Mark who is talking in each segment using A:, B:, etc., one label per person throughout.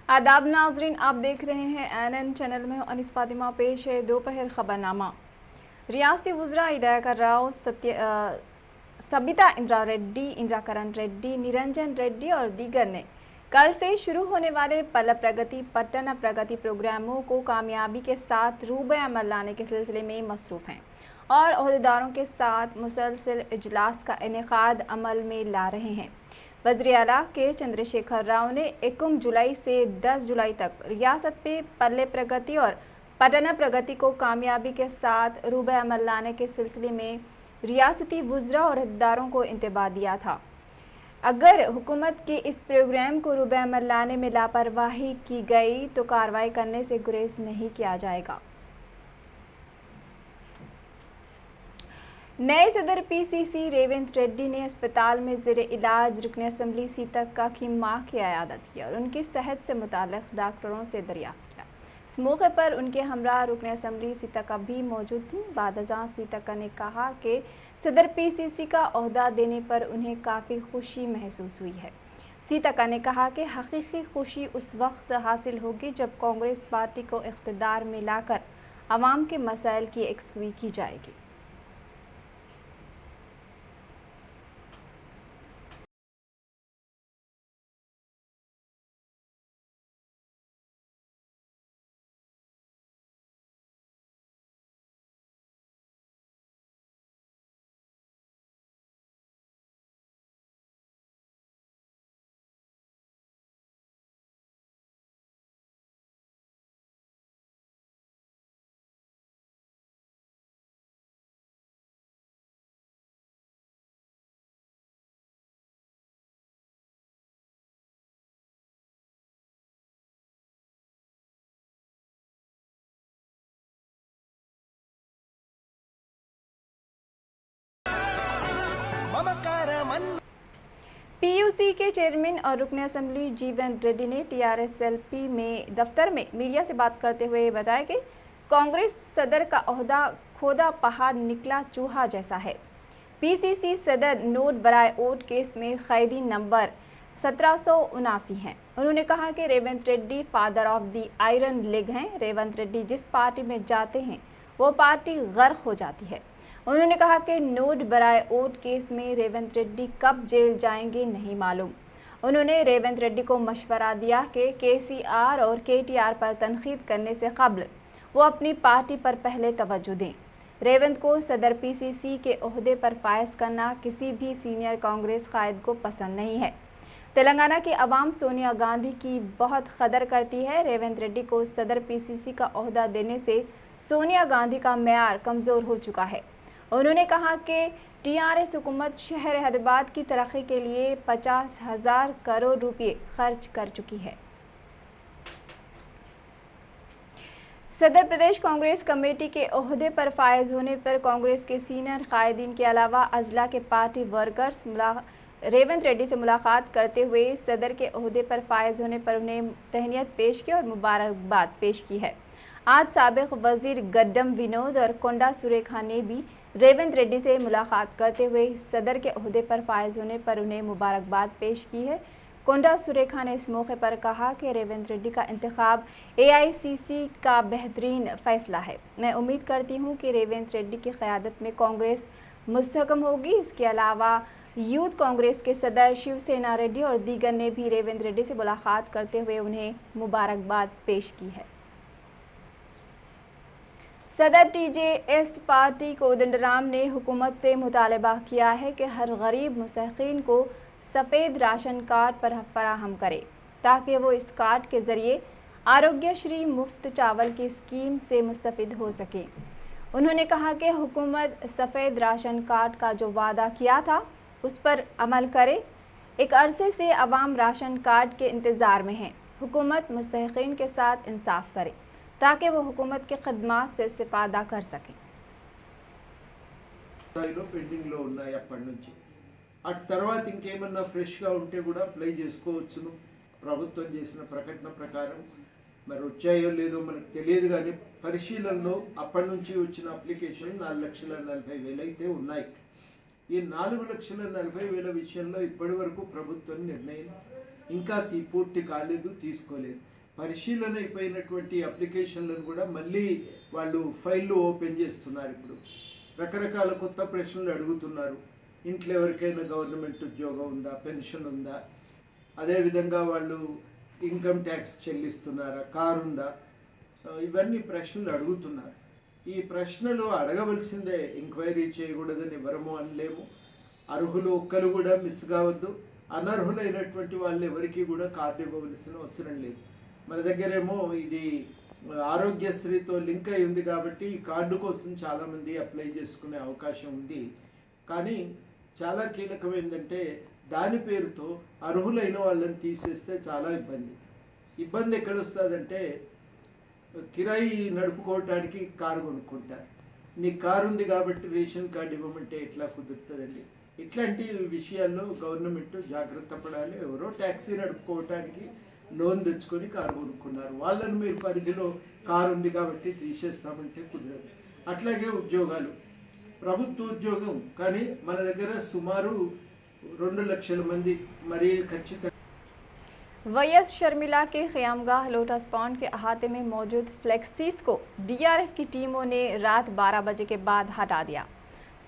A: आदाब नाजरीन, आप देख रहे हैं एनएन चैनल में अनिस फातिमा। पेश है दोपहर खबरनामा। रियासती वुज़रा हिदायत राव, सबिता इंद्रा रेड्डी, इंदिरा करण रेड्डी, निरंजन रेड्डी और दीगर ने कल से शुरू होने वाले पल्ल प्रगति पट्टन प्रगति प्रोग्रामों को कामयाबी के साथ रूबे अमल लाने के सिलसिले में मसरूफ़ हैं और अहदेदारों के साथ मुसलसल इजलास का इनेकाद अमल में ला रहे हैं। वज़ीर आला के चंद्रशेखर राव ने 1 जुलाई से 10 जुलाई तक रियासत में पल्ले प्रगति और पटना प्रगति को कामयाबी के साथ रूबे अमल लाने के सिलसिले में रियासती वुज़रा और अहदेदारों को इंतबाह दिया था। अगर हुकूमत के इस प्रोग्राम को रूबे अमल लाने में लापरवाही की गई तो कार्रवाई करने से गुरेज नहीं किया जाएगा। नए सदर पीसीसी रेवंत रेड्डी ने अस्पताल में ज़ेरे इलाज रुकन असम्बली सीतक्का की मां की इयादत की और उनकी सेहत से मुताल्लिक़ डॉक्टरों से दरियाफ्त किया। इस मौके पर उनके हमरा रुकन असम्बली सीतक्का भी मौजूद थी। बादशाह सीतक्का ने कहा कि सदर पीसीसी का ओहदा देने पर उन्हें काफ़ी खुशी महसूस हुई है। सीतक्का ने कहा कि हकीकी खुशी उस वक्त हासिल होगी जब कांग्रेस पार्टी को इख्तिदार में लाकर अवाम के मसाइल की यकसुई की जाएगी। पीयूसी के चेयरमैन और रुकन असम्बली जीवन रेड्डी ने टीआरएसएलपी में दफ्तर में मीडिया से बात करते हुए बताया कि कांग्रेस सदर का ओहदा खोदा पहाड़ निकला चूहा जैसा है। पीसीसी सदर नोट बराए वोट केस में कैदी नंबर 1779 हैं। उन्होंने कहा कि Revanth Reddy father of the iron leg हैं। रेवंत रेड्डी जिस पार्टी में जाते हैं वो पार्टी गर्क हो जाती है। उन्होंने कहा कि नोट बराए वोट केस में रेवंत रेड्डी कब जेल जाएंगे नहीं मालूम। उन्होंने रेवंत रेड्डी को मशवरा दिया कि केसीआर और केटीआर पर तनकीद करने से कबल वो अपनी पार्टी पर पहले तवज्जो दें। रेवंत को सदर पीसीसी के ओहदे पर फायज करना किसी भी सीनियर कांग्रेस कायद को पसंद नहीं है। तेलंगाना की अवाम सोनिया गांधी की बहुत कदर करती है। रेवंत रेड्डी को सदर पीसीसी का ओहदा देने से सोनिया गांधी का मेयार कमजोर हो चुका है। उन्होंने कहा कि टीआरएस हुकूमत शहर हैदराबाद की तरक्की के लिए 50,000 करोड़ रुपए खर्च कर चुकी है। सदर प्रदेश कांग्रेस कमेटी के ओहदे पर फायज होने पर कांग्रेस के सीनियर कायदीन के अलावा अजला के पार्टी वर्कर्स रेवंत रेड्डी से मुलाकात करते हुए सदर के ओहदे पर फायज होने पर उन्हें तहनीत पेश की और मुबारकबाद पेश की है। आज साबिक वजीर गड्डम विनोद और कोंडा सुरेखा ने भी रेवंत रेड्डी से मुलाकात करते हुए सदर के ओहदे पर फायज होने पर उन्हें मुबारकबाद पेश की है। कोंडा सुरेखा ने इस मौके पर कहा कि रेवंत रेड्डी का इंतखाब एआईसीसी का बेहतरीन फैसला है। मैं उम्मीद करती हूं कि रेवंत रेड्डी की क़यादत में कांग्रेस मुस्तहकम होगी। इसके अलावा यूथ कांग्रेस के सदर शिवसेना रेड्डी और दीगर ने भी रेवंत रेड्डी से मुलाकात करते हुए उन्हें मुबारकबाद पेश की है। सदर टीजेएस पार्टी कोदंडराम ने हुकूमत से मुतालबा किया है कि हर गरीब मुस्तहिकीन को सफ़ेद राशन कार्ड पर फराहम करे ताकि वो इस कार्ड के ज़रिए आरोग्यश्री मुफ्त चावल की स्कीम से मुस्तफ़िद हो सके। उन्होंने कहा कि हुकूमत सफ़ेद राशन कार्ड का जो वादा किया था उस पर अमल करे। एक अरसे से अवाम राशन कार्ड के इंतज़ार में हैं। हुकूमत मुस्तहिकीन के साथ इंसाफ करे ताकि वो हुकूमत के खदमात से इस्तिफादा कर सकें।
B: పెండింగ్ లో ఉన్నాయి అప్పటి నుంచి అటు తర్వాత ఇంకేమన్నా ఫ్రెష్ గా ఉంటే కూడా అప్లై చేసుకోవచ్చును। ప్రభుత్వం చేసిన ప్రకటన ప్రకారం మరి వచ్చాయో లేదో మనకు తెలియదు కానీ పరిశీలనలో అప్పటి నుంచి వచ్చిన అప్లికేషన్ 4,40,000 అయితే ఉన్నాయి। ఈ 4,40,000 విషయంలో ఇప్పటి వరకు ప్రభుత్వం నిర్ణయం ఇంకా పూర్తి కాలేదు, తీసుకోలేదు। పరిశీలన అయిపోయినటువంటి అప్లికేషన్లను కూడా మళ్ళీ వాళ్ళు ఫైళ్ళు ఓపెన్ చేస్తున్నారు. ఇప్పుడు రకరకాల కొత్త ప్రశ్నలు అడుగుతున్నారు. ఇంట్లో ఎవరికైనా గవర్నమెంట్ ఉద్యోగం ఉందా, పెన్షన్ ఉందా, అదేవిధంగా వాళ్ళు ఇన్కమ్ ట్యాక్స్ చెల్లిస్తున్నారా, కారు ఉందా, ఇవన్నీ ప్రశ్నలు అడుగుతున్నారు. ఈ ప్రశ్నలు అడగవలసిందే, ఎంక్వైరీ చేయకూడదని ఎవరము అనలేము. అర్హులు ఒక్కరు కూడా మిస్ కావద్దు. అనర్హులైనటువంటి వాళ్ళు ఎవరికి కూడా కార్డు ఇవ్వవలసిన అవసరం లేదు. మన దగ్గరేమో ఇది ఆరోగ్యశ్రీతో లింక్ అయి ఉంది కాబట్టి ఈ కార్డు కోసం చాలామంది అప్లై చేసుకునే అవకాశం ఉంది. కానీ చాలా కీలకమైందంటే దాని పేరుతో అర్హులైన వాళ్ళని తీసేస్తే చాలా ఇబ్బంది ఎక్కడ వస్తుందంటే, కిరాయి నడుపుకోవటానికి కారు కొనుక్కుంటారు. నీకు కారు ఉంది కాబట్టి రేషన్ కార్డు ఇవ్వమంటే ఎట్లా కుదురుతుందండి? ఇట్లాంటి విషయాల్లో గవర్నమెంట్ జాగ్రత్త పడాలి. ఎవరో ట్యాక్సీ నడుపుకోవటానికి లోన్ తెచ్చుకొని కారు కొనుక్కున్నారు, వాళ్ళని మీరు పరిధిలో కారు ఉంది కాబట్టి తీసేస్తామంటే కుదరదు. అట్లాగే ఉద్యోగాలు, ప్రభుత్వ ఉద్యోగం కానీ మన దగ్గర సుమారు 2 లక్షల మంది మరీ ఖచ్చితంగా
A: वैएस शर्मिला के क़यामगाह लोटस पॉन्ड के अहाते में मौजूद फ्लेक्सीज को डीआरएफ की टीमों ने रात 12 बजे के बाद हटा दिया।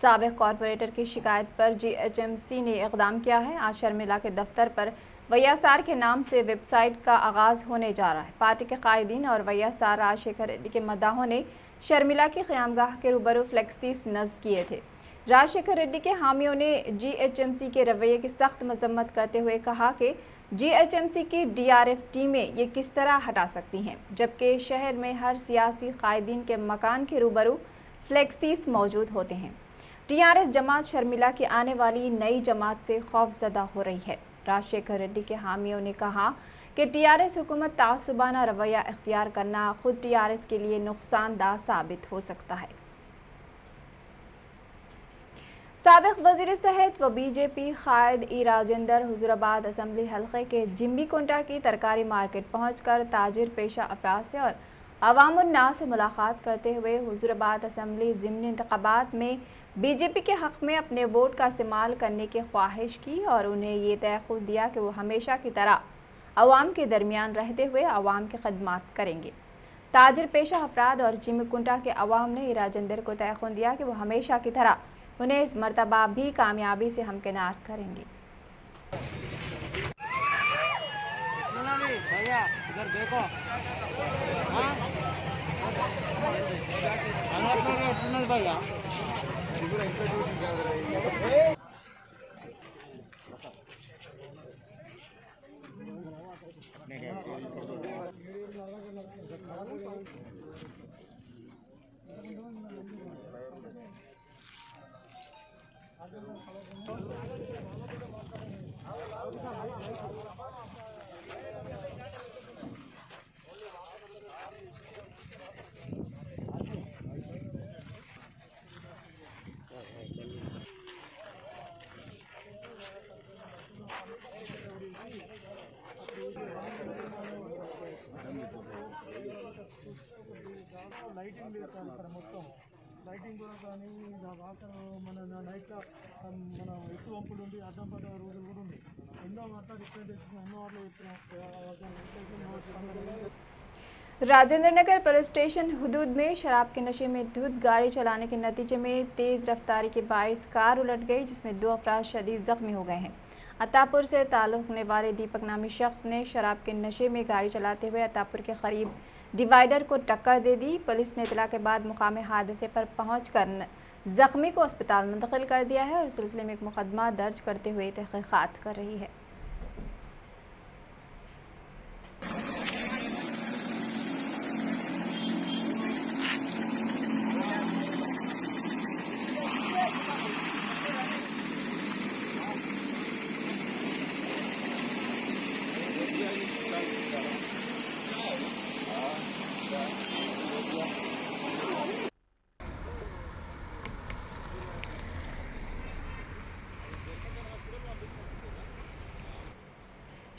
A: साबिक कॉरपोरेटर की शिकायत पर जीएचएमसी ने इक़दाम किया है। आज शर्मिला के दफ्तर पर वाईएसआर के नाम से वेबसाइट का आगाज होने जा रहा है। पार्टी के कायदीन और वाईएसआर राजशेखर रेड्डी के मद्दाहों ने शर्मिला की क़यामगाह के रूबरू फ्लेक्सीज नस्ब किए थे। राजशेखर रेड्डी के हामियों ने जीएचएमसी के रवैये की सख्त मजम्मत करते हुए कहा कि जीएचएमसी की डीआरएफ टीमें ये किस तरह हटा सकती हैं, जबकि शहर में हर सियासी कायदीन के मकान के रूबरू फ्लेक्सीज मौजूद होते हैं। टीआरएस जमात शर्मिला की आने वाली नई जमात से खौफजदा हो रही है। राजशेखर रेड्डी के हामियों ने कहा कि टीआरएस हुकूमत तासुबाना रवैया इख्तियार करना खुद टीआरएस के लिए नुकसानदा साबित हो सकता है। साबिक वज़ीर सेहत व बीजेपी कायद ई राजेंद्र हुजूराबाद असम्बली हल्के के जिम्बी कुंटा की तरकारी मार्केट पहुंचकर ताजिर पेशा अफराद से और अवामुन्नास से मुलाकात करते हुए हुजूराबाद असम्बली ज़िमनी इंतखाबात में बीजेपी के हक़ में अपने वोट का इस्तेमाल करने की ख्वाहिश की और उन्हें ये तयक़ुज़ दिया कि वो हमेशा की तरह अवाम के दरमियान रहते हुए अवाम की खदमात करेंगे। ताजिर पेशा अफराद और जिम्बी कुंटा के अवाम ने राजेंद्र को तयक़ुज़ दिया कि वो हमेशा की तरह उन्हें इस मर्तबा भी कामयाबी से हमकिनार करेंगे।
C: भैया इधर देखो, भैया లైటింగ్ లేదు సార్, మొత్తం లైటింగ్ కూడా కానీ వాటర్ మన నైట్లో మన ఎక్కువ వంపులు ఉంది, అర్థం పడ్డ రోజులు కూడా ఉంది. ఎన్నో వార్త రిప్రజెంటేషన్ ఎన్నో వార్తలు చెప్తున్నాం।
A: राजेंद्र नगर पुलिस स्टेशन हुदूद में शराब के नशे में धुत गाड़ी चलाने के नतीजे में तेज रफ्तारी के बाइस कार उलट गई, जिसमें 2 अफराद शदीद जख्मी हो गए हैं। अतापुर से ताल्लुक़ रखने वाले दीपक नामी शख्स ने शराब के नशे में गाड़ी चलाते हुए अतापुर के करीब डिवाइडर को टक्कर दे दी। पुलिस ने इतला के बाद मुकाम हादसे पर पहुंचकर जख्मी को अस्पताल मुंतकिल कर दिया है और इस सिलसिले में एक मुकदमा दर्ज करते हुए तहक़ीक़ात कर रही है।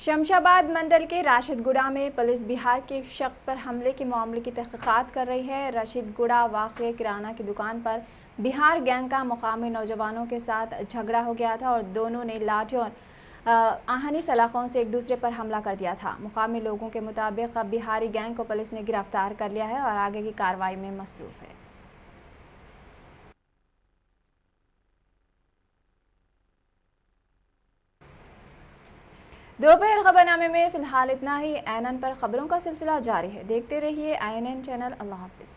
A: शमशाबाद मंडल के राशिदगुड़ा में पुलिस बिहार के एक शख्स पर हमले के मामले की तहक़ीक़ात कर रही है। राशिदगुड़ा वाक़े किराना की दुकान पर बिहार गैंग का मुकामी नौजवानों के साथ झगड़ा हो गया था और दोनों ने लाठी और आहनी सलाखों से एक दूसरे पर हमला कर दिया था। मुकामी लोगों के मुताबिक बिहारी गैंग को पुलिस ने गिरफ्तार कर लिया है और आगे की कार्रवाई में मसरूफ है। दोपहर खबरनामे में फिलहाल इतना ही। ANN पर खबरों का सिलसिला जारी है। देखते रहिए ANN चैनल। अल्लाह हाफिज।